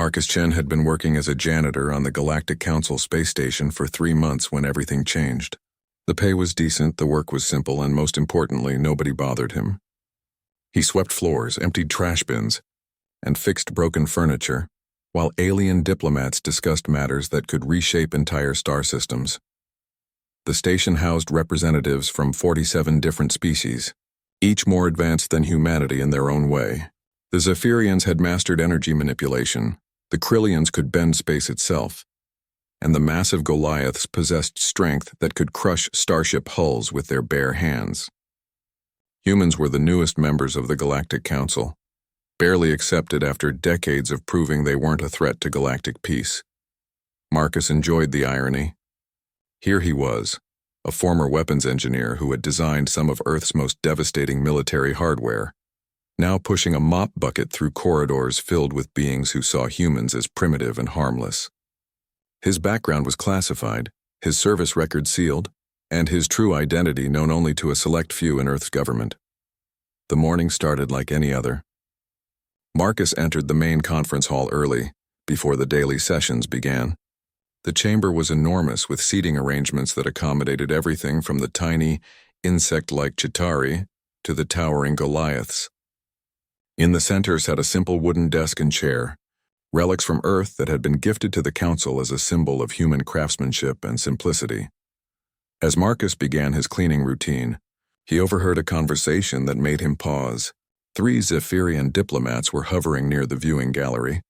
Marcus Chen had been working as a janitor on the Galactic Council space station for 3 months when everything changed. The pay was decent, the work was simple, and most importantly, nobody bothered him. He swept floors, emptied trash bins, and fixed broken furniture, while alien diplomats discussed matters that could reshape entire star systems. The station housed representatives from 47 different species, each more advanced than humanity in their own way. The Zephyrians had mastered energy manipulation, the Krillians could bend space itself, and the massive Goliaths possessed strength that could crush starship hulls with their bare hands. Humans were the newest members of the Galactic Council, barely accepted after decades of proving they weren't a threat to galactic peace. Marcus enjoyed the irony. Here he was, a former weapons engineer who had designed some of Earth's most devastating military hardware, now pushing a mop bucket through corridors filled with beings who saw humans as primitive and harmless. His background was classified, his service record sealed, and his true identity known only to a select few in Earth's government. The morning started like any other. Marcus entered the main conference hall early, before the daily sessions began. The chamber was enormous, with seating arrangements that accommodated everything from the tiny, insect-like Chitauri to the towering Goliaths. In the center sat a simple wooden desk and chair, relics from Earth that had been gifted to the Council as a symbol of human craftsmanship and simplicity. As Marcus began his cleaning routine, he overheard a conversation that made him pause. 3 Zephyrian diplomats were hovering near the viewing gallery,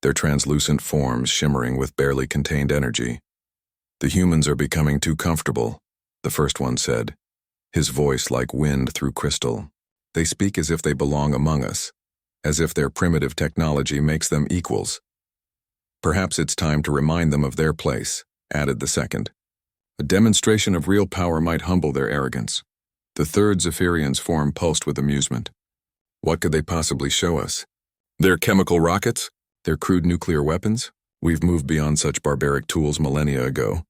their translucent forms shimmering with barely contained energy. "The humans are becoming too comfortable," the first one said, his voice like wind through crystal. "They speak as if they belong among us, as if their primitive technology makes them equals. Perhaps it's time to remind them of their place," added the second. "A demonstration of real power might humble their arrogance." The third Zephyrian's form pulsed with amusement. "What could they possibly show us? Their chemical rockets? Their crude nuclear weapons? We've moved beyond such barbaric tools millennia ago."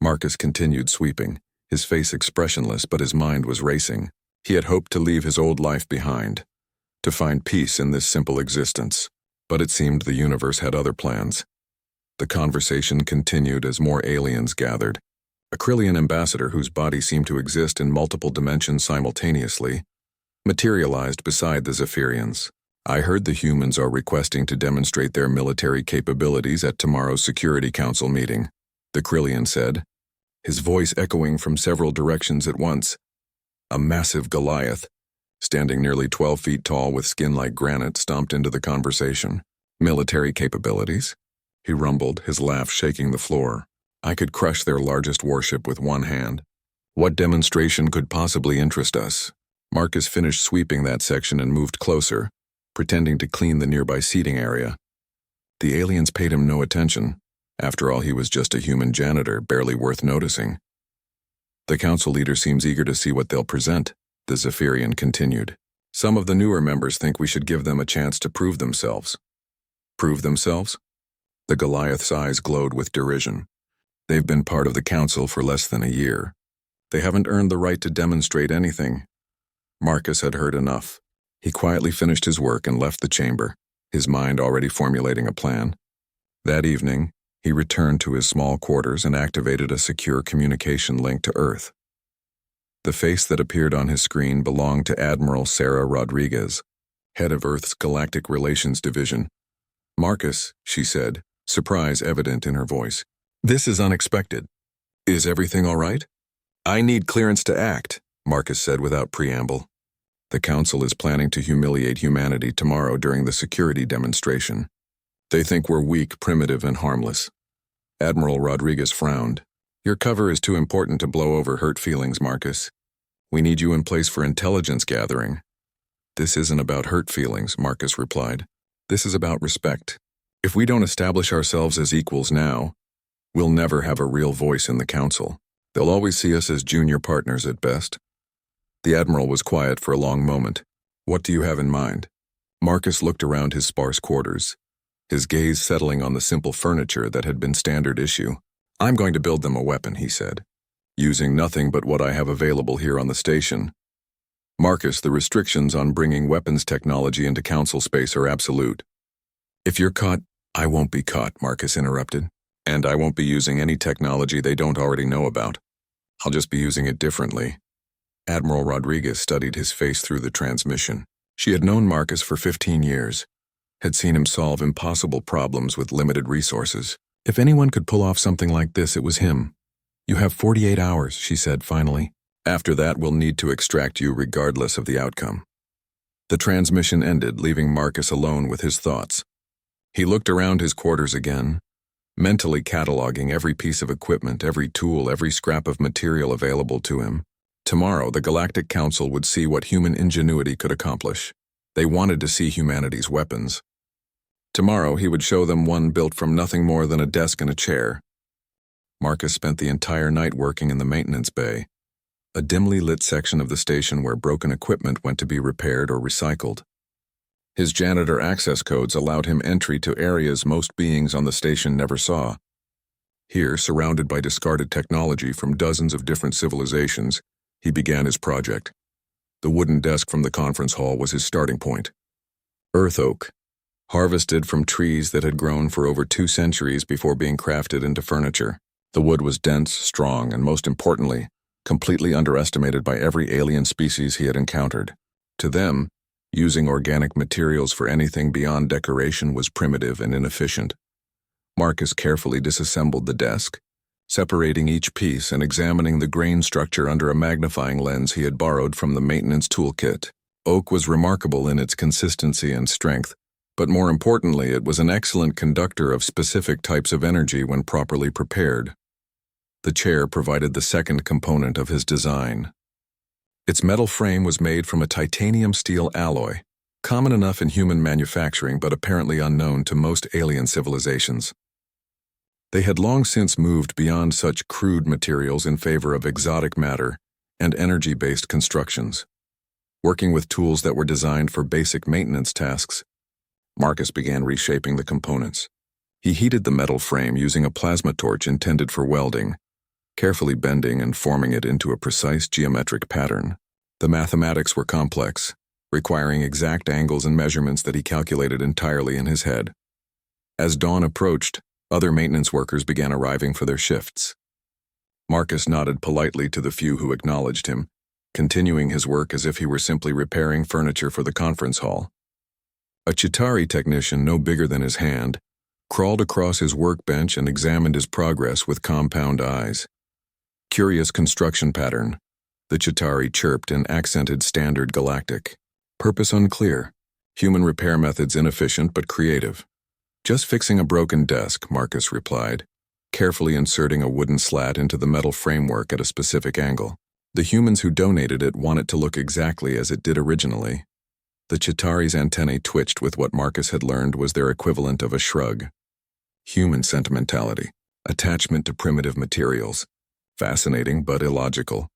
Marcus continued sweeping, his face expressionless, but his mind was racing. He had hoped to leave his old life behind, to find peace in this simple existence, but it seemed the universe had other plans. The conversation continued as more aliens gathered. A Krillian ambassador whose body seemed to exist in multiple dimensions simultaneously materialized beside the Zephyrians. "I heard the humans are requesting to demonstrate their military capabilities at tomorrow's Security Council meeting," the Krillian said, his voice echoing from several directions at once. A massive Goliath, standing nearly 12 feet tall with skin like granite, stomped into the conversation. "Military capabilities?" he rumbled, his laugh shaking the floor. "I could crush their largest warship with one hand. What demonstration could possibly interest us?" Marcus finished sweeping that section and moved closer, pretending to clean the nearby seating area. The aliens paid him no attention. After all, he was just a human janitor, barely worth noticing. "The council leader seems eager to see what they'll present," the Zephyrian continued. "Some of the newer members think we should give them a chance to prove themselves." "Prove themselves?" The Goliath's eyes glowed with derision. "They've been part of the council for less than a year. They haven't earned the right to demonstrate anything." Marcus had heard enough. He quietly finished his work and left the chamber, his mind already formulating a plan. That evening, he returned to his small quarters and activated a secure communication link to Earth. The face that appeared on his screen belonged to Admiral Sarah Rodriguez, head of Earth's Galactic Relations Division. "Marcus," she said, surprise evident in her voice. "This is unexpected. Is everything all right?" "I need clearance to act," Marcus said without preamble. "The Council is planning to humiliate humanity tomorrow during the security demonstration. They think we're weak, primitive, and harmless." Admiral Rodriguez frowned. "Your cover is too important to blow over hurt feelings, Marcus. We need you in place for intelligence gathering." "This isn't about hurt feelings," Marcus replied. "This is about respect. If we don't establish ourselves as equals now, we'll never have a real voice in the Council. They'll always see us as junior partners at best." The Admiral was quiet for a long moment. "What do you have in mind?" Marcus looked around his sparse quarters, his gaze settling on the simple furniture that had been standard issue. "I'm going to build them a weapon," he said, "using nothing but what I have available here on the station. Marcus, the restrictions on bringing weapons technology into Council space are absolute. If you're caught "I won't be caught," Marcus interrupted. "And I won't be using any technology they don't already know about. I'll just be using it differently." Admiral Rodriguez studied his face through the transmission. She had known Marcus for 15 years, had seen him solve impossible problems with limited resources. If anyone could pull off something like this, it was him. "You have 48 hours, she said finally. "After that, we'll need to extract you regardless of the outcome." The transmission ended, leaving Marcus alone with his thoughts. He looked around his quarters again, mentally cataloging every piece of equipment, every tool, every scrap of material available to him. Tomorrow, the Galactic Council would see what human ingenuity could accomplish. They wanted to see humanity's weapons. Tomorrow, he would show them one built from nothing more than a desk and a chair. Marcus spent the entire night working in the maintenance bay, a dimly lit section of the station where broken equipment went to be repaired or recycled. His janitor access codes allowed him entry to areas most beings on the station never saw. Here, surrounded by discarded technology from dozens of different civilizations, he began his project. The wooden desk from the conference hall was his starting point. Earth oak, harvested from trees that had grown for over 2 centuries before being crafted into furniture. The wood was dense, strong, and most importantly, completely underestimated by every alien species he had encountered. To them, using organic materials for anything beyond decoration was primitive and inefficient. Marcus carefully disassembled the desk, separating each piece and examining the grain structure under a magnifying lens he had borrowed from the maintenance toolkit. Oak was remarkable in its consistency and strength, but more importantly, it was an excellent conductor of specific types of energy when properly prepared. The chair provided the second component of his design. Its metal frame was made from a titanium steel alloy, common enough in human manufacturing but apparently unknown to most alien civilizations. They had long since moved beyond such crude materials in favor of exotic matter and energy-based constructions. Working with tools that were designed for basic maintenance tasks, Marcus began reshaping the components. He heated the metal frame using a plasma torch intended for welding, carefully bending and forming it into a precise geometric pattern. The mathematics were complex, requiring exact angles and measurements that he calculated entirely in his head. As dawn approached, other maintenance workers began arriving for their shifts. Marcus nodded politely to the few who acknowledged him, continuing his work as if he were simply repairing furniture for the conference hall. A Chitauri technician no bigger than his hand crawled across his workbench and examined his progress with compound eyes. "Curious construction pattern," the Chitauri chirped in accented standard galactic. "Purpose unclear. Human repair methods inefficient but creative." "Just fixing a broken desk," Marcus replied, carefully inserting a wooden slat into the metal framework at a specific angle. The humans who donated it want it to look exactly as it did originally. The Chitauri's antennae twitched with what Marcus had learned was their equivalent of a shrug. Human sentimentality, attachment to primitive materials. Fascinating but illogical.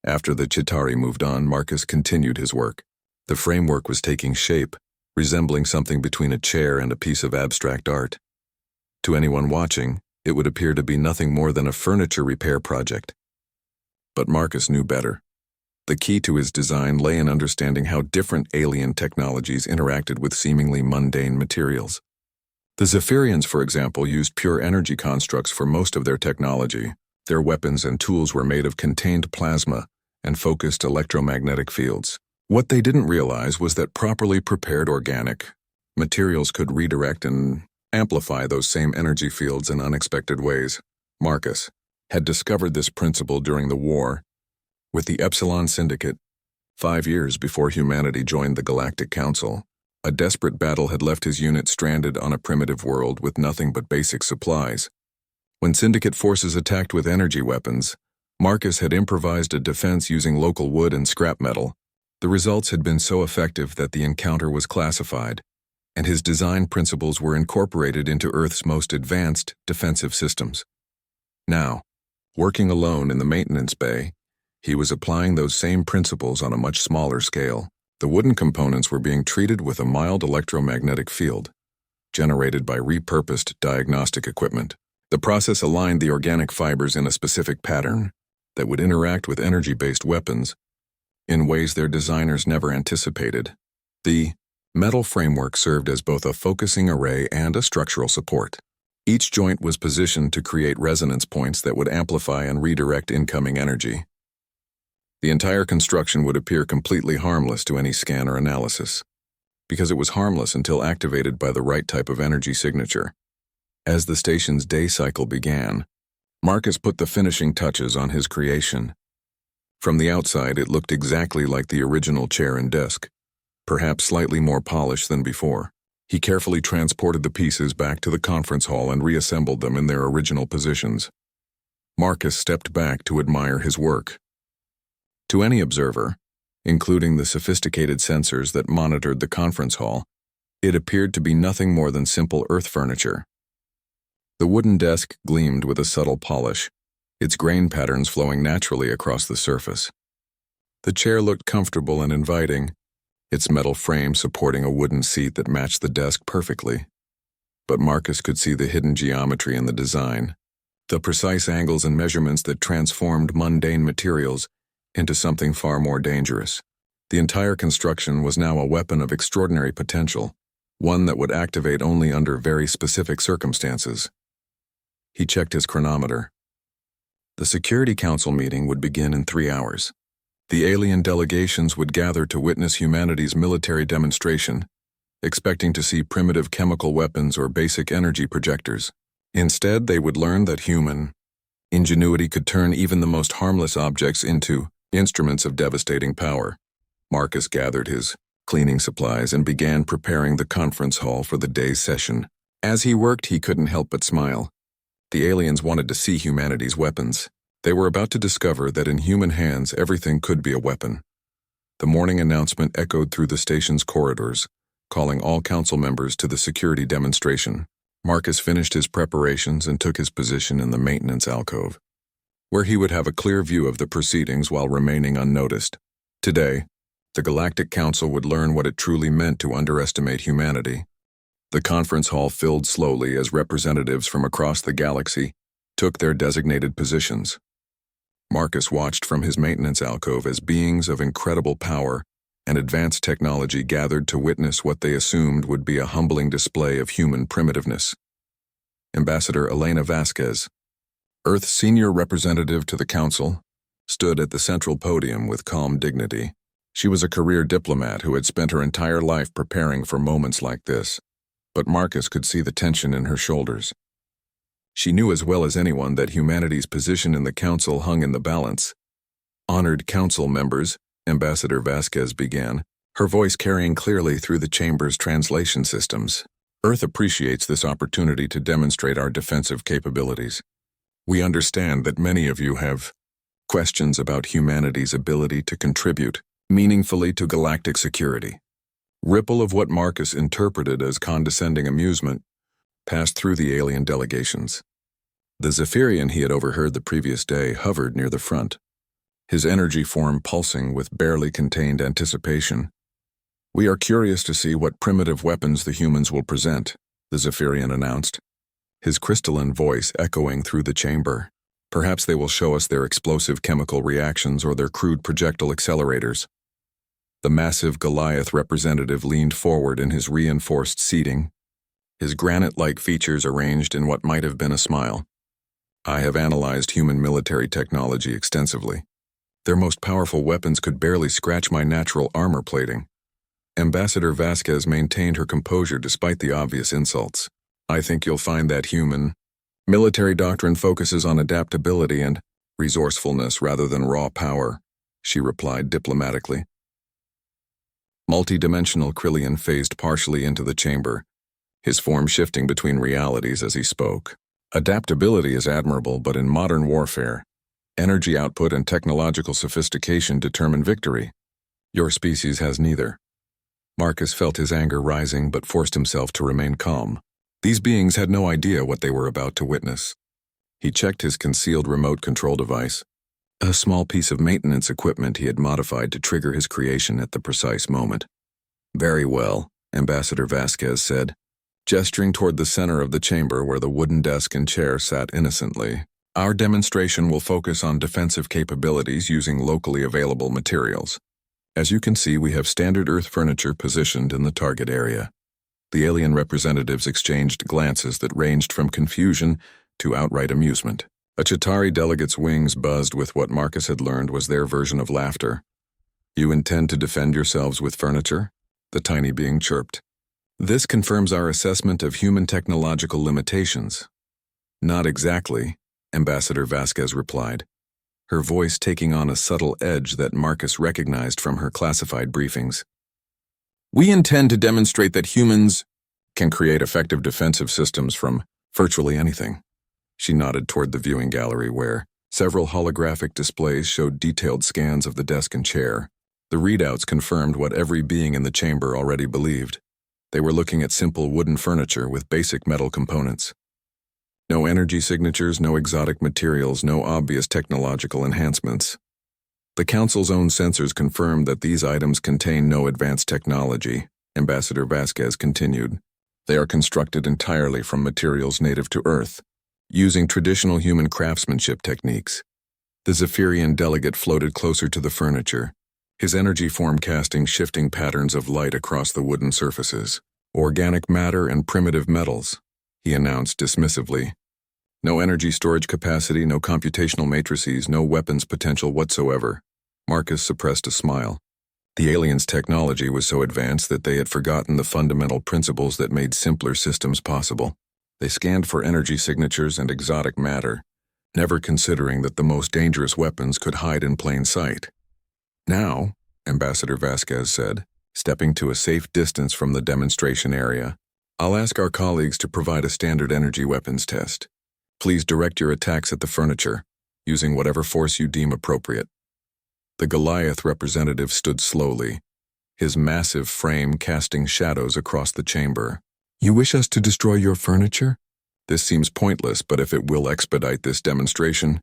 After the Chitauri moved on, Marcus continued his work. The framework was taking shape, resembling something between a chair and a piece of abstract art. To anyone watching, it would appear to be nothing more than a furniture repair project. But Marcus knew better. The key to his design lay in understanding how different alien technologies interacted with seemingly mundane materials. The Zephyrians, for example, used pure energy constructs for most of their technology. Their weapons and tools were made of contained plasma and focused electromagnetic fields. What they didn't realize was that properly prepared organic materials could redirect and amplify those same energy fields in unexpected ways. Marcus had discovered this principle during the war with the Epsilon Syndicate, 5 years before humanity joined the Galactic Council. A desperate battle had left his unit stranded on a primitive world with nothing but basic supplies. When Syndicate forces attacked with energy weapons, Marcus had improvised a defense using local wood and scrap metal. The results had been so effective that the encounter was classified, and his design principles were incorporated into Earth's most advanced defensive systems. Now, working alone in the maintenance bay, he was applying those same principles on a much smaller scale. The wooden components were being treated with a mild electromagnetic field, generated by repurposed diagnostic equipment. The process aligned the organic fibers in a specific pattern that would interact with energy-based weapons in ways their designers never anticipated. The Metal framework served as both a focusing array and a structural support. Each joint was positioned to create resonance points that would amplify and redirect incoming energy. The entire construction would appear completely harmless to any scan or analysis, because it was harmless until activated by the right type of energy signature. As the station's day cycle began, Marcus put the finishing touches on his creation. From the outside, it looked exactly like the original chair and desk, perhaps slightly more polished than before. He carefully transported the pieces back to the conference hall and reassembled them in their original positions. Marcus stepped back to admire his work. To any observer, including the sophisticated sensors that monitored the conference hall, it appeared to be nothing more than simple earth furniture. The wooden desk gleamed with a subtle polish, its grain patterns flowing naturally across the surface. The chair looked comfortable and inviting, its metal frame supporting a wooden seat that matched the desk perfectly. But Marcus could see the hidden geometry in the design, the precise angles and measurements that transformed mundane materials into something far more dangerous. The entire construction was now a weapon of extraordinary potential, one that would activate only under very specific circumstances. He checked his chronometer. The Security Council meeting would begin in 3 hours. The alien delegations would gather to witness humanity's military demonstration, expecting to see primitive chemical weapons or basic energy projectors. Instead, they would learn that human ingenuity could turn even the most harmless objects into instruments of devastating power. Marcus gathered his cleaning supplies and began preparing the conference hall for the day's session. As he worked, he couldn't help but smile. The aliens wanted to see humanity's weapons. They were about to discover that in human hands everything could be a weapon. The morning announcement echoed through the station's corridors, calling all council members to the security demonstration. Marcus finished his preparations and took his position in the maintenance alcove, where he would have a clear view of the proceedings while remaining unnoticed. Today, the Galactic Council would learn what it truly meant to underestimate humanity. The conference hall filled slowly as representatives from across the galaxy took their designated positions. Marcus watched from his maintenance alcove as beings of incredible power and advanced technology gathered to witness what they assumed would be a humbling display of human primitiveness. Ambassador Elena Vasquez, Earth's senior representative to the Council, stood at the central podium with calm dignity. She was a career diplomat who had spent her entire life preparing for moments like this, but Marcus could see the tension in her shoulders. She knew as well as anyone that humanity's position in the Council hung in the balance. Honored Council members, Ambassador Vasquez began, her voice carrying clearly through the chamber's translation systems. Earth appreciates this opportunity to demonstrate our defensive capabilities. We understand that many of you have questions about humanity's ability to contribute meaningfully to galactic security. Ripple of what Marcus interpreted as condescending amusement passed through the alien delegations. The Zephyrian he had overheard the previous day hovered near the front, his energy form pulsing with barely contained anticipation. "We are curious to see what primitive weapons the humans will present," the Zephyrian announced, his crystalline voice echoing through the chamber. "Perhaps they will show us their explosive chemical reactions or their crude projectile accelerators." The massive Goliath representative leaned forward in his reinforced seating, his granite-like features arranged in what might have been a smile. "I have analyzed human military technology extensively. Their most powerful weapons could barely scratch my natural armor plating." Ambassador Vasquez maintained her composure despite the obvious insults. "I think you'll find that human military doctrine focuses on adaptability and resourcefulness rather than raw power," she replied diplomatically. Multi-dimensional Krillian phased partially into the chamber, his form shifting between realities as he spoke. "Adaptability is admirable, but in modern warfare, energy output and technological sophistication determine victory. Your species has neither." Marcus felt his anger rising but forced himself to remain calm. These beings had no idea what they were about to witness. He checked his concealed remote control device, a small piece of maintenance equipment he had modified to trigger his creation at the precise moment. "Very well," Ambassador Vasquez said, gesturing toward the center of the chamber where the wooden desk and chair sat innocently. "Our demonstration will focus on defensive capabilities using locally available materials. As you can see, we have standard Earth furniture positioned in the target area. The alien representatives exchanged glances that ranged from confusion to outright amusement. A Chitauri delegate's wings buzzed with what Marcus had learned was their version of laughter. "You intend to defend yourselves with furniture?" the tiny being chirped. "This confirms our assessment of human technological limitations." "Not exactly," Ambassador Vasquez replied, her voice taking on a subtle edge that Marcus recognized from her classified briefings. "We intend to demonstrate that humans can create effective defensive systems from virtually anything." She nodded toward the viewing gallery where several holographic displays showed detailed scans of the desk and chair. The readouts confirmed what every being in the chamber already believed. They were looking at simple wooden furniture with basic metal components. No energy signatures, no exotic materials, no obvious technological enhancements. The Council's own sensors confirmed that these items contain no advanced technology, Ambassador Vasquez continued. They are constructed entirely from materials native to Earth, using traditional human craftsmanship techniques. The Zephyrian delegate floated closer to the furniture, his energy form casting shifting patterns of light across the wooden surfaces. "Organic matter and primitive metals," he announced dismissively. "No energy storage capacity, no computational matrices, no weapons potential whatsoever." Marcus suppressed a smile. The aliens' technology was so advanced that they had forgotten the fundamental principles that made simpler systems possible. They scanned for energy signatures and exotic matter, never considering that the most dangerous weapons could hide in plain sight. "Now," Ambassador Vasquez said, stepping to a safe distance from the demonstration area, "I'll ask our colleagues to provide a standard energy weapons test. Please direct your attacks at the furniture, using whatever force you deem appropriate." The Goliath representative stood slowly, his massive frame casting shadows across the chamber. "You wish us to destroy your furniture? This seems pointless, but if it will expedite this demonstration..."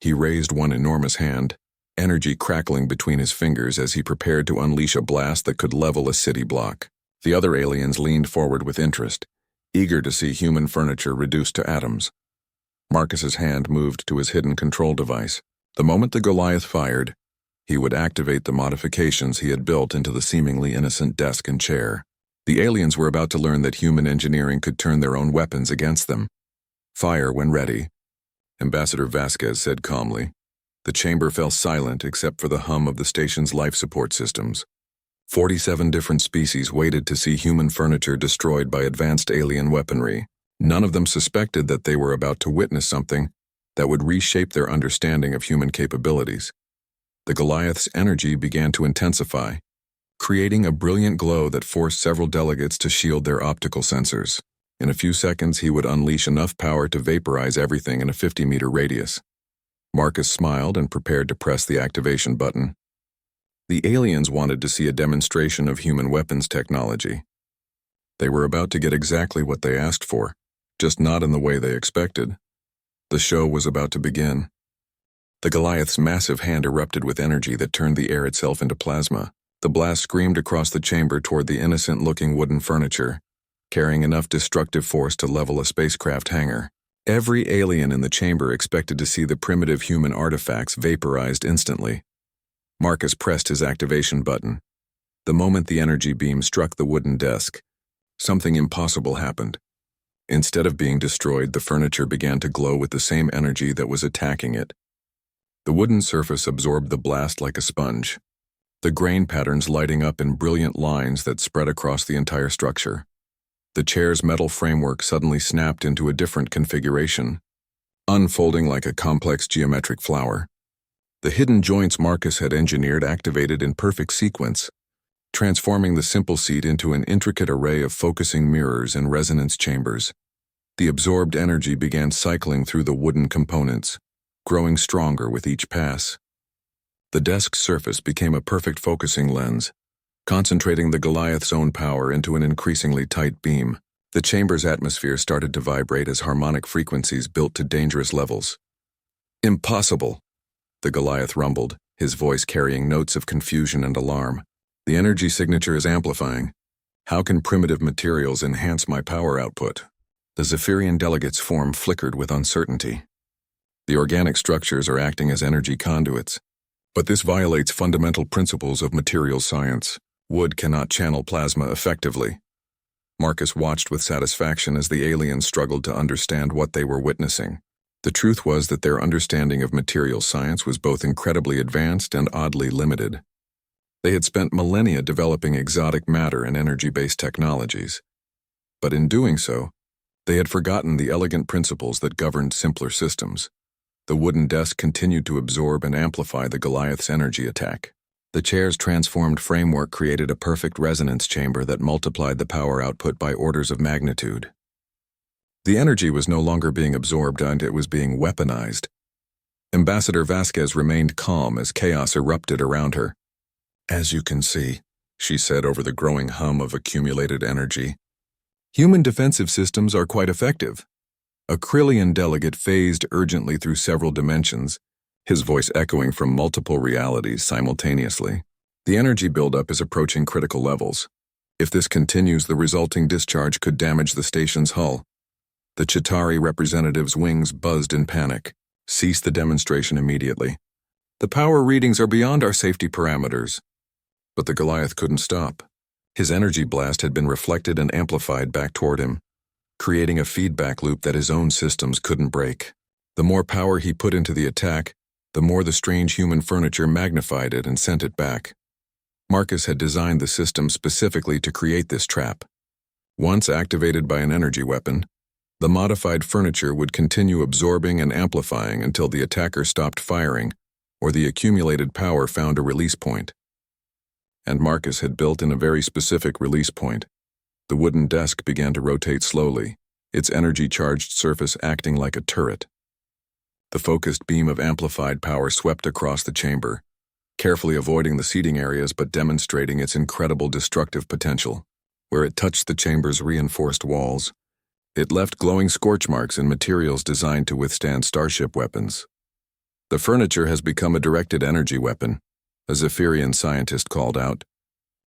He raised one enormous hand, energy crackling between his fingers as he prepared to unleash a blast that could level a city block. The other aliens leaned forward with interest, eager to see human furniture reduced to atoms. Marcus's hand moved to his hidden control device. The moment the Goliath fired, he would activate the modifications he had built into the seemingly innocent desk and chair. The aliens were about to learn that human engineering could turn their own weapons against them. "Fire when ready," Ambassador Vasquez said calmly. The chamber fell silent except for the hum of the station's life support systems. 47 different species waited to see human furniture destroyed by advanced alien weaponry. None of them suspected that they were about to witness something that would reshape their understanding of human capabilities. The Goliath's energy began to intensify, creating a brilliant glow that forced several delegates to shield their optical sensors. In a few seconds, he would unleash enough power to vaporize everything in a 50-meter radius. Marcus smiled and prepared to press the activation button. The aliens wanted to see a demonstration of human weapons technology. They were about to get exactly what they asked for, just not in the way they expected. The show was about to begin. The Goliath's massive hand erupted with energy that turned the air itself into plasma. The blast screamed across the chamber toward the innocent-looking wooden furniture, carrying enough destructive force to level a spacecraft hangar. Every alien in the chamber expected to see the primitive human artifacts vaporized instantly. Marcus pressed his activation button. The moment the energy beam struck the wooden desk, something impossible happened. Instead of being destroyed, the furniture began to glow with the same energy that was attacking it. The wooden surface absorbed the blast like a sponge, the grain patterns lighting up in brilliant lines that spread across the entire structure. The chair's metal framework suddenly snapped into a different configuration, unfolding like a complex geometric flower. The hidden joints Marcus had engineered activated in perfect sequence, transforming the simple seat into an intricate array of focusing mirrors and resonance chambers. The absorbed energy began cycling through the wooden components, growing stronger with each pass. The desk's surface became a perfect focusing lens, concentrating the Goliath's own power into an increasingly tight beam. The chamber's atmosphere started to vibrate as harmonic frequencies built to dangerous levels. "Impossible," the Goliath rumbled, his voice carrying notes of confusion and alarm. "The energy signature is amplifying. How can primitive materials enhance my power output?" The Zephyrian delegate's form flickered with uncertainty. "The organic structures are acting as energy conduits. But this violates fundamental principles of materials science. Wood cannot channel plasma effectively. Marcus watched with satisfaction as the aliens struggled to understand what they were witnessing. The truth was that their understanding of materials science was both incredibly advanced and oddly limited. They had spent millennia developing exotic matter and energy-based technologies. But in doing so, they had forgotten the elegant principles that governed simpler systems. The wooden desk continued to absorb and amplify the Goliath's energy attack. The chair's transformed framework created a perfect resonance chamber that multiplied the power output by orders of magnitude. The energy was no longer being absorbed and it was being weaponized. Ambassador Vasquez remained calm as chaos erupted around her. "As you can see," she said over the growing hum of accumulated energy, "human defensive systems are quite effective." A Krillian delegate phased urgently through several dimensions, his voice echoing from multiple realities simultaneously. "The energy buildup is approaching critical levels. If this continues, the resulting discharge could damage the station's hull." The Chitauri representative's wings buzzed in panic. "Cease the demonstration immediately. The power readings are beyond our safety parameters." But the Goliath couldn't stop. His energy blast had been reflected and amplified back toward him, creating a feedback loop that his own systems couldn't break. The more power he put into the attack, the more the strange human furniture magnified it and sent it back. Marcus had designed the system specifically to create this trap. Once activated by an energy weapon, the modified furniture would continue absorbing and amplifying until the attacker stopped firing or the accumulated power found a release point. And Marcus had built in a very specific release point. The wooden desk began to rotate slowly, its energy-charged surface acting like a turret. The focused beam of amplified power swept across the chamber, carefully avoiding the seating areas but demonstrating its incredible destructive potential. Where it touched the chamber's reinforced walls, it left glowing scorch marks in materials designed to withstand starship weapons. "The furniture has become a directed energy weapon," a Zephyrian scientist called out,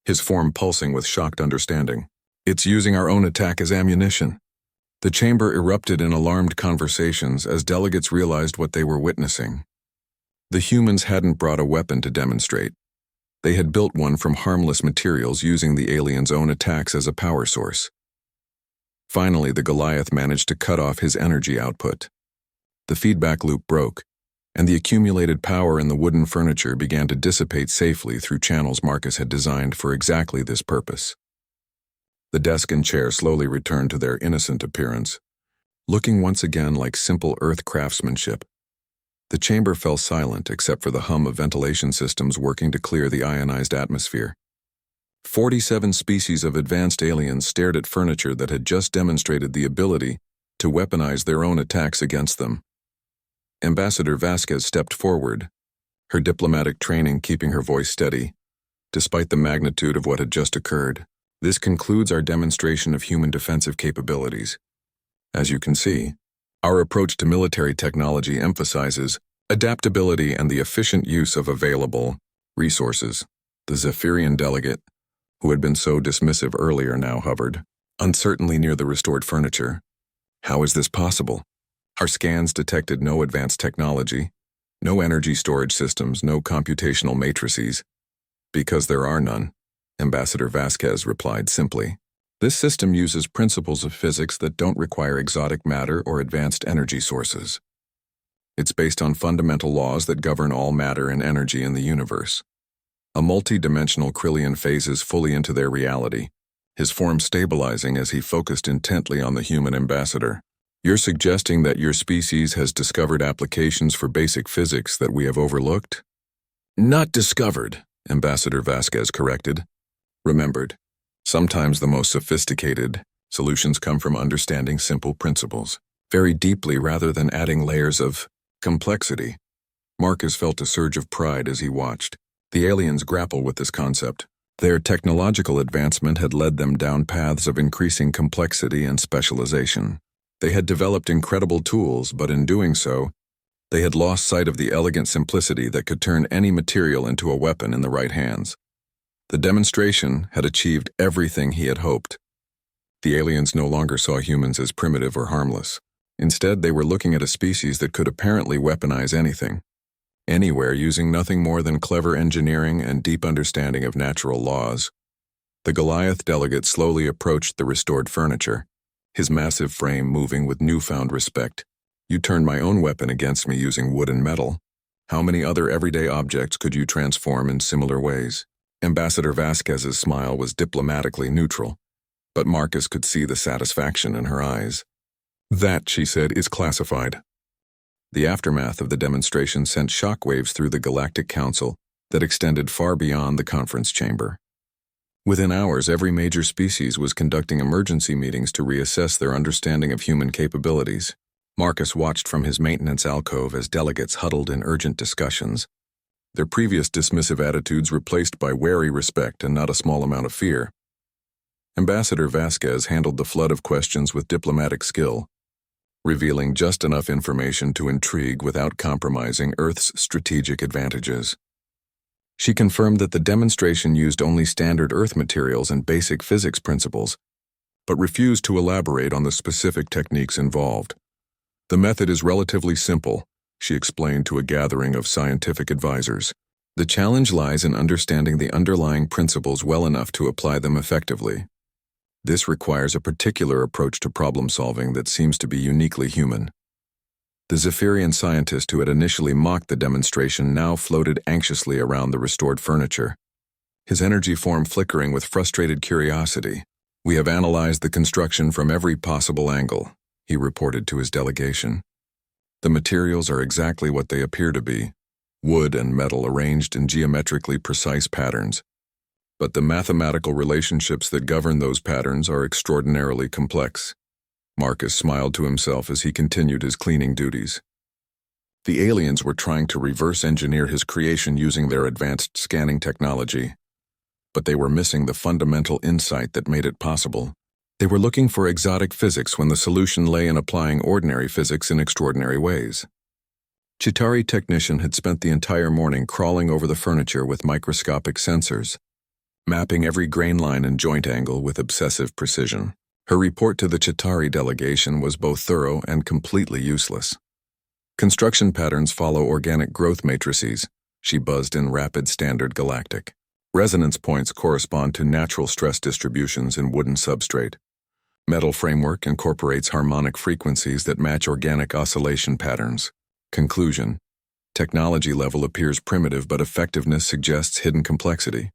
his form pulsing with shocked understanding. "It's using our own attack as ammunition." The chamber erupted in alarmed conversations as delegates realized what they were witnessing. The humans hadn't brought a weapon to demonstrate. They had built one from harmless materials using the aliens' own attacks as a power source. Finally, the Goliath managed to cut off his energy output. The feedback loop broke, and the accumulated power in the wooden furniture began to dissipate safely through channels Marcus had designed for exactly this purpose. The desk and chair slowly returned to their innocent appearance, looking once again like simple earth craftsmanship. The chamber fell silent except for the hum of ventilation systems working to clear the ionized atmosphere. 47 species of advanced aliens stared at furniture that had just demonstrated the ability to weaponize their own attacks against them. Ambassador Vasquez stepped forward, her diplomatic training keeping her voice steady, despite the magnitude of what had just occurred. "This concludes our demonstration of human defensive capabilities. As you can see, our approach to military technology emphasizes adaptability and the efficient use of available resources." The Zephyrian delegate, who had been so dismissive earlier, now hovered, uncertainly near the restored furniture. "How is this possible? Our scans detected no advanced technology, no energy storage systems, no computational matrices." "Because there are none," Ambassador Vasquez replied simply. "This system uses principles of physics that don't require exotic matter or advanced energy sources. It's based on fundamental laws that govern all matter and energy in the universe." A multi-dimensional Krillian phases fully into their reality, his form stabilizing as he focused intently on the human ambassador. "You're suggesting that your species has discovered applications for basic physics that we have overlooked?" "Not discovered," Ambassador Vasquez corrected. "Remembered. Sometimes the most sophisticated solutions come from understanding simple principles very deeply rather than adding layers of complexity." Marcus felt a surge of pride as he watched the aliens grapple with this concept. Their technological advancement had led them down paths of increasing complexity and specialization. They had developed incredible tools, but in doing so, they had lost sight of the elegant simplicity that could turn any material into a weapon in the right hands. The demonstration had achieved everything he had hoped. The aliens no longer saw humans as primitive or harmless. Instead, they were looking at a species that could apparently weaponize anything. anywhere using nothing more than clever engineering and deep understanding of natural laws. The Goliath delegate slowly approached the restored furniture, his massive frame moving with newfound respect. You turned my own weapon against me using wood and metal. How many other everyday objects could you transform in similar ways? Ambassador Vasquez's smile was diplomatically neutral, but Marcus could see the satisfaction in her eyes. That, she said, is classified. The aftermath of the demonstration sent shockwaves through the Galactic Council that extended far beyond the conference chamber. Within hours, every major species was conducting emergency meetings to reassess their understanding of human capabilities. Marcus watched from his maintenance alcove as delegates huddled in urgent discussions, their previous dismissive attitudes replaced by wary respect and not a small amount of fear. Ambassador Vasquez handled the flood of questions with diplomatic skill, revealing just enough information to intrigue without compromising Earth's strategic advantages. She confirmed that the demonstration used only standard Earth materials and basic physics principles, but refused to elaborate on the specific techniques involved. The method is relatively simple, she explained to a gathering of scientific advisors. The challenge lies in understanding the underlying principles well enough to apply them effectively. This requires a particular approach to problem solving that seems to be uniquely human. The Zephyrian scientist who had initially mocked the demonstration now floated anxiously around the restored furniture, his energy form flickering with frustrated curiosity. We have analyzed the construction from every possible angle, he reported to his delegation. The materials are exactly what they appear to be, wood and metal arranged in geometrically precise patterns. But the mathematical relationships that govern those patterns are extraordinarily complex. Marcus smiled to himself as he continued his cleaning duties. The aliens were trying to reverse engineer his creation using their advanced scanning technology, but they were missing the fundamental insight that made it possible. They were looking for exotic physics when the solution lay in applying ordinary physics in extraordinary ways. Chitauri technician had spent the entire morning crawling over the furniture with microscopic sensors, mapping every grain line and joint angle with obsessive precision. Her report to the Chitauri delegation was both thorough and completely useless. Construction patterns follow organic growth matrices, she buzzed in rapid standard galactic. Resonance points correspond to natural stress distributions in wooden substrate. Metal framework incorporates harmonic frequencies that match organic oscillation patterns. Conclusion: technology level appears primitive, but effectiveness suggests hidden complexity.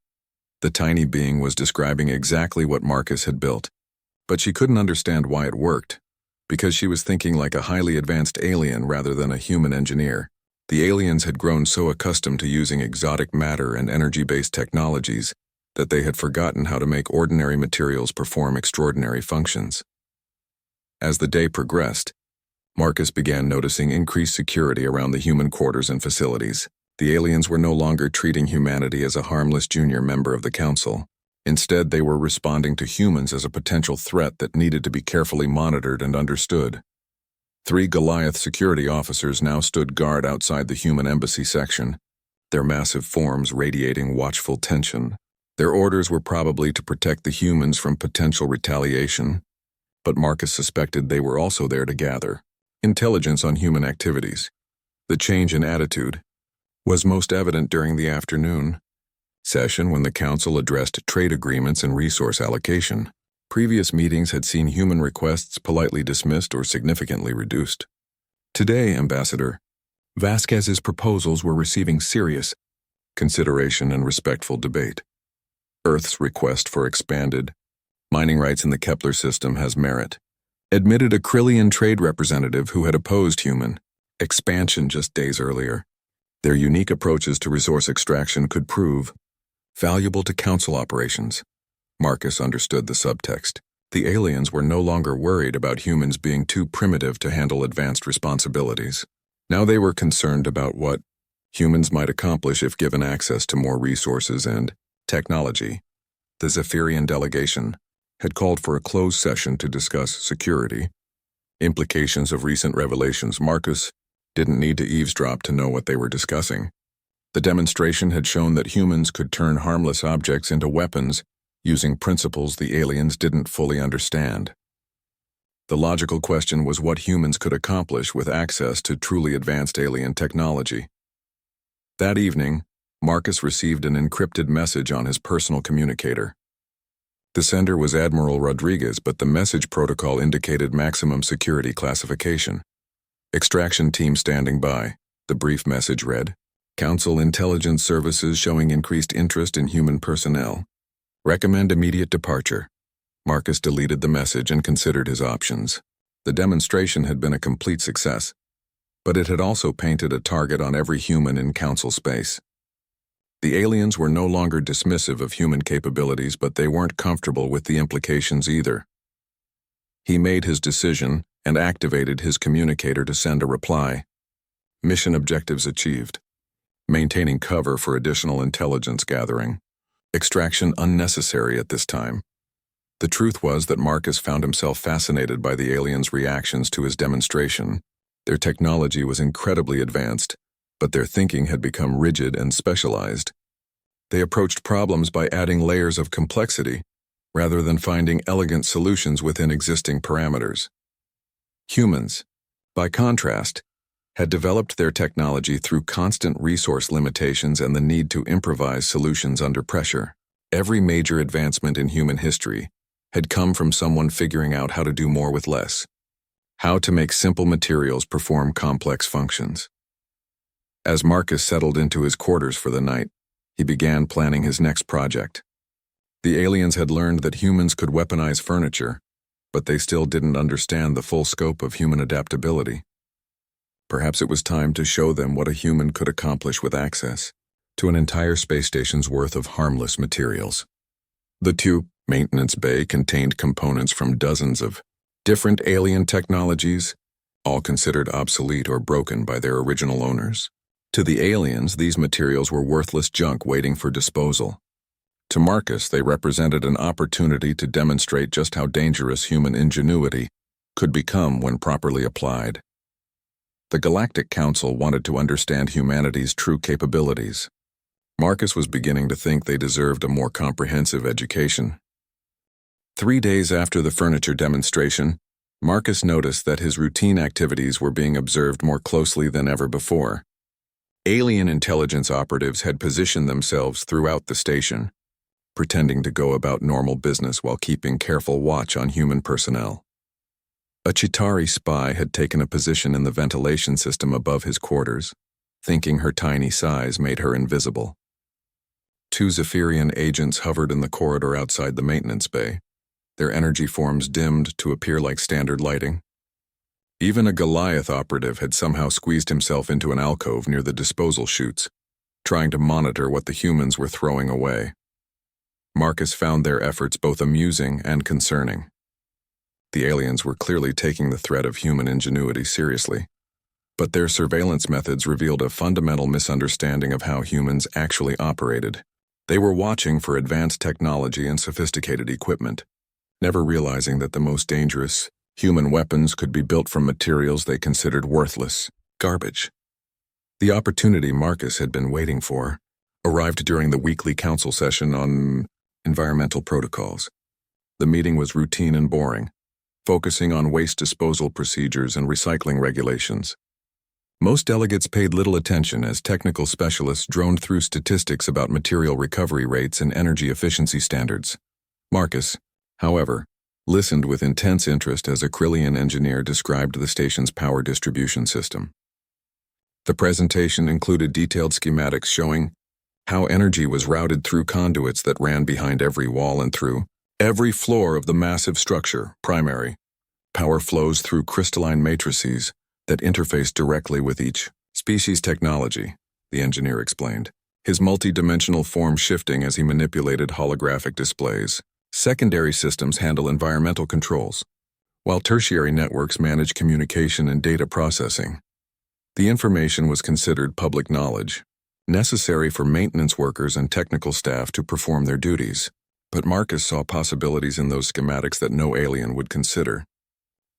The tiny being was describing exactly what Marcus had built, but she couldn't understand why it worked, because she was thinking like a highly advanced alien rather than a human engineer. The aliens had grown so accustomed to using exotic matter and energy-based technologies that they had forgotten how to make ordinary materials perform extraordinary functions. As the day progressed, Marcus began noticing increased security around the human quarters and facilities. The aliens were no longer treating humanity as a harmless junior member of the council. Instead, they were responding to humans as a potential threat that needed to be carefully monitored and understood. 3 Goliath security officers now stood guard outside the human embassy section, their massive forms radiating watchful tension. Their orders were probably to protect the humans from potential retaliation, but Marcus suspected they were also there to gather intelligence on human activities. The change in attitude was most evident during the afternoon session when the council addressed trade agreements and resource allocation. Previous meetings had seen human requests politely dismissed or significantly reduced. Today, Ambassador Vasquez's proposals were receiving serious consideration and respectful debate. Earth's request for expanded mining rights in the Kepler system has merit, admitted a Krillian trade representative who had opposed human expansion just days earlier. Their unique approaches to resource extraction could prove valuable to council operations. Marcus understood the subtext. The aliens were no longer worried about humans being too primitive to handle advanced responsibilities. Now they were concerned about what humans might accomplish if given access to more resources and technology. The Zephyrian delegation had called for a closed session to discuss security, implications of recent revelations. Marcus didn't need to eavesdrop to know what they were discussing. The demonstration had shown that humans could turn harmless objects into weapons using principles the aliens didn't fully understand. The logical question was what humans could accomplish with access to truly advanced alien technology. That evening, Marcus received an encrypted message on his personal communicator. The sender was Admiral Rodriguez, but the message protocol indicated maximum security classification. Extraction team standing by. The brief message read, Council Intelligence Services showing increased interest in human personnel. Recommend immediate departure. Marcus deleted the message and considered his options. The demonstration had been a complete success, but it had also painted a target on every human in Council space. The aliens were no longer dismissive of human capabilities, but they weren't comfortable with the implications either. He made his decision and activated his communicator to send a reply. Mission objectives achieved. Maintaining cover for additional intelligence gathering. Extraction unnecessary at this time. The truth was that Marcus found himself fascinated by the aliens' reactions to his demonstration. Their technology was incredibly advanced, but their thinking had become rigid and specialized. They approached problems by adding layers of complexity, rather than finding elegant solutions within existing parameters. Humans, by contrast, had developed their technology through constant resource limitations and the need to improvise solutions under pressure. Every major advancement in human history had come from someone figuring out how to do more with less, how to make simple materials perform complex functions. As Marcus settled into his quarters for the night, he began planning his next project. The aliens had learned that humans could weaponize furniture, but they still didn't understand the full scope of human adaptability. Perhaps it was time to show them what a human could accomplish with access to an entire space station's worth of harmless materials. The maintenance bay contained components from dozens of different alien technologies, all considered obsolete or broken by their original owners. To the aliens, these materials were worthless junk waiting for disposal. To Marcus, they represented an opportunity to demonstrate just how dangerous human ingenuity could become when properly applied. The Galactic Council wanted to understand humanity's true capabilities. Marcus was beginning to think they deserved a more comprehensive education. 3 days after the furniture demonstration, Marcus noticed that his routine activities were being observed more closely than ever before. Alien intelligence operatives had positioned themselves throughout the station, pretending to go about normal business while keeping careful watch on human personnel. A Chitauri spy had taken a position in the ventilation system above his quarters, thinking her tiny size made her invisible. 2 Zephyrian agents hovered in the corridor outside the maintenance bay, their energy forms dimmed to appear like standard lighting. Even a Goliath operative had somehow squeezed himself into an alcove near the disposal chutes, trying to monitor what the humans were throwing away. Marcus found their efforts both amusing and concerning. The aliens were clearly taking the threat of human ingenuity seriously, but their surveillance methods revealed a fundamental misunderstanding of how humans actually operated. They were watching for advanced technology and sophisticated equipment, never realizing that the most dangerous human weapons could be built from materials they considered worthless, garbage. The opportunity Marcus had been waiting for arrived during the weekly council session on environmental protocols. The meeting was routine and boring, focusing on waste disposal procedures and recycling regulations. Most delegates paid little attention as technical specialists droned through statistics about material recovery rates and energy efficiency standards. Marcus, however, listened with intense interest as a Krillian engineer described the station's power distribution system. The presentation included detailed schematics showing how energy was routed through conduits that ran behind every wall and through every floor of the massive structure. Primary power flows through crystalline matrices that interface directly with each species technology, the engineer explained, his multi-dimensional form shifting as he manipulated holographic displays. Secondary systems handle environmental controls, while tertiary networks manage communication and data processing. The information was considered public knowledge, necessary for maintenance workers and technical staff to perform their duties. But Marcus saw possibilities in those schematics that no alien would consider.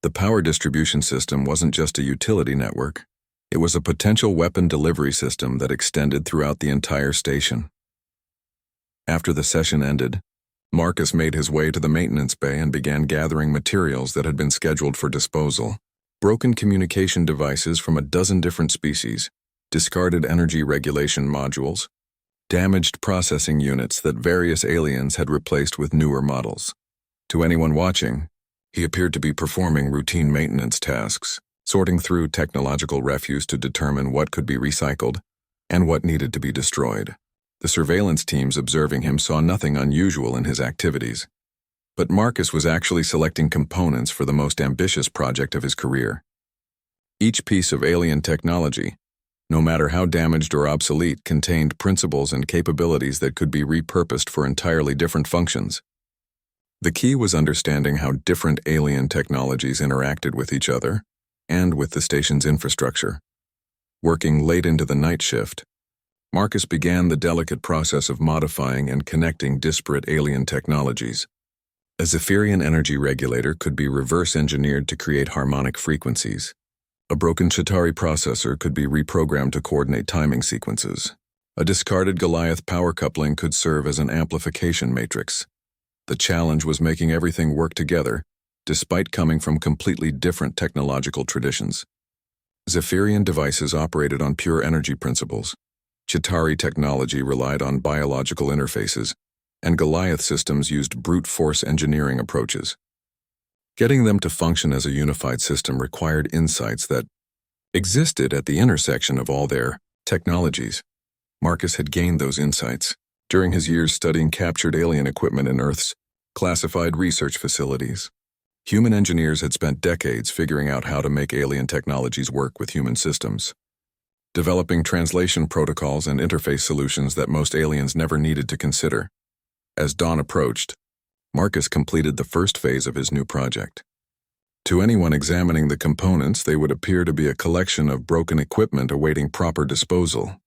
The power distribution system wasn't just a utility network. It was a potential weapon delivery system that extended throughout the entire station. After the session ended, Marcus made his way to the maintenance bay and began gathering materials that had been scheduled for disposal. Broken communication devices from a dozen different species, discarded energy regulation modules, damaged processing units that various aliens had replaced with newer models. To anyone watching, he appeared to be performing routine maintenance tasks, sorting through technological refuse to determine what could be recycled and what needed to be destroyed. The surveillance teams observing him saw nothing unusual in his activities. But Marcus was actually selecting components for the most ambitious project of his career. Each piece of alien technology, no matter how damaged or obsolete, contained principles and capabilities that could be repurposed for entirely different functions. The key was understanding how different alien technologies interacted with each other and with the station's infrastructure. Working late into the night shift, Marcus began the delicate process of modifying and connecting disparate alien technologies. A Zephyrian energy regulator could be reverse engineered to create harmonic frequencies. A broken Chitauri processor could be reprogrammed to coordinate timing sequences. A discarded Goliath power coupling could serve as an amplification matrix. The challenge was making everything work together, despite coming from completely different technological traditions. Zephyrian devices operated on pure energy principles. Chitauri technology relied on biological interfaces, and Goliath systems used brute force engineering approaches. Getting them to function as a unified system required insights that existed at the intersection of all their technologies. Marcus had gained those insights during his years studying captured alien equipment in Earth's classified research facilities. Human engineers had spent decades figuring out how to make alien technologies work with human systems, developing translation protocols and interface solutions that most aliens never needed to consider. As dawn approached, Marcus completed the first phase of his new project. To anyone examining the components, they would appear to be a collection of broken equipment awaiting proper disposal.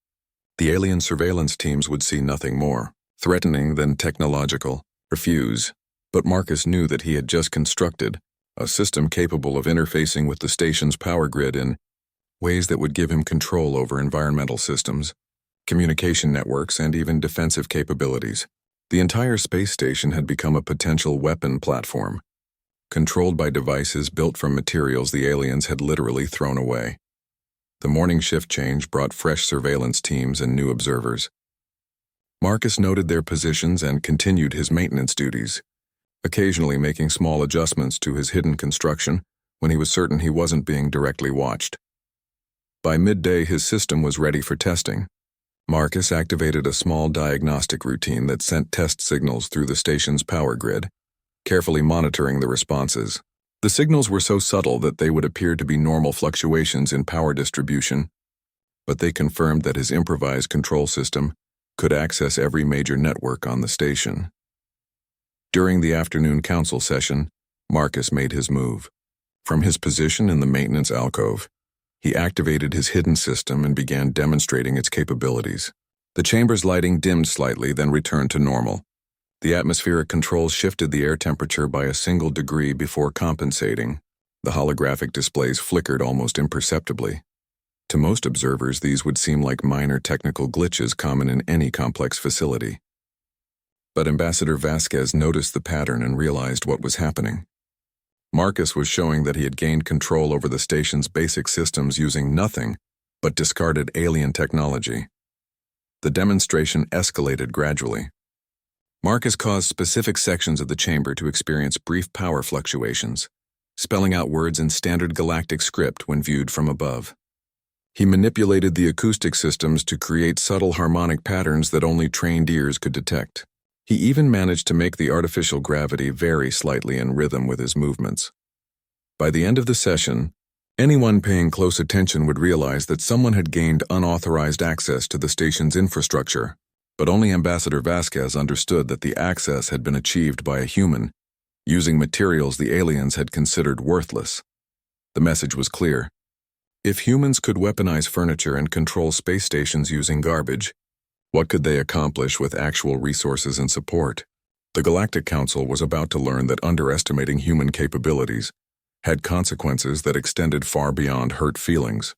The alien surveillance teams would see nothing more threatening than technological refuse, but Marcus knew that he had just constructed a system capable of interfacing with the station's power grid in ways that would give him control over environmental systems, communication networks, and even defensive capabilities. The entire space station had become a potential weapon platform, controlled by devices built from materials the aliens had literally thrown away. The morning shift change brought fresh surveillance teams and new observers. Marcus noted their positions and continued his maintenance duties, occasionally making small adjustments to his hidden construction when he was certain he wasn't being directly watched. By midday, his system was ready for testing. Marcus activated a small diagnostic routine that sent test signals through the station's power grid, carefully monitoring the responses. The signals were so subtle that they would appear to be normal fluctuations in power distribution, but they confirmed that his improvised control system could access every major network on the station. During the afternoon council session, Marcus made his move. From his position in the maintenance alcove, he activated his hidden system and began demonstrating its capabilities. The chamber's lighting dimmed slightly, then returned to normal. The atmospheric controls shifted the air temperature by a single degree before compensating. The holographic displays flickered almost imperceptibly. To most observers, these would seem like minor technical glitches common in any complex facility. But Ambassador Vasquez noticed the pattern and realized what was happening. Marcus was showing that he had gained control over the station's basic systems using nothing but discarded alien technology. The demonstration escalated gradually. Marcus caused specific sections of the chamber to experience brief power fluctuations, spelling out words in standard galactic script when viewed from above. He manipulated the acoustic systems to create subtle harmonic patterns that only trained ears could detect. He even managed to make the artificial gravity vary slightly in rhythm with his movements. By the end of the session, anyone paying close attention would realize that someone had gained unauthorized access to the station's infrastructure, but only Ambassador Vasquez understood that the access had been achieved by a human, using materials the aliens had considered worthless. The message was clear. If humans could weaponize furniture and control space stations using garbage, what could they accomplish with actual resources and support? The Galactic Council was about to learn that underestimating human capabilities had consequences that extended far beyond hurt feelings.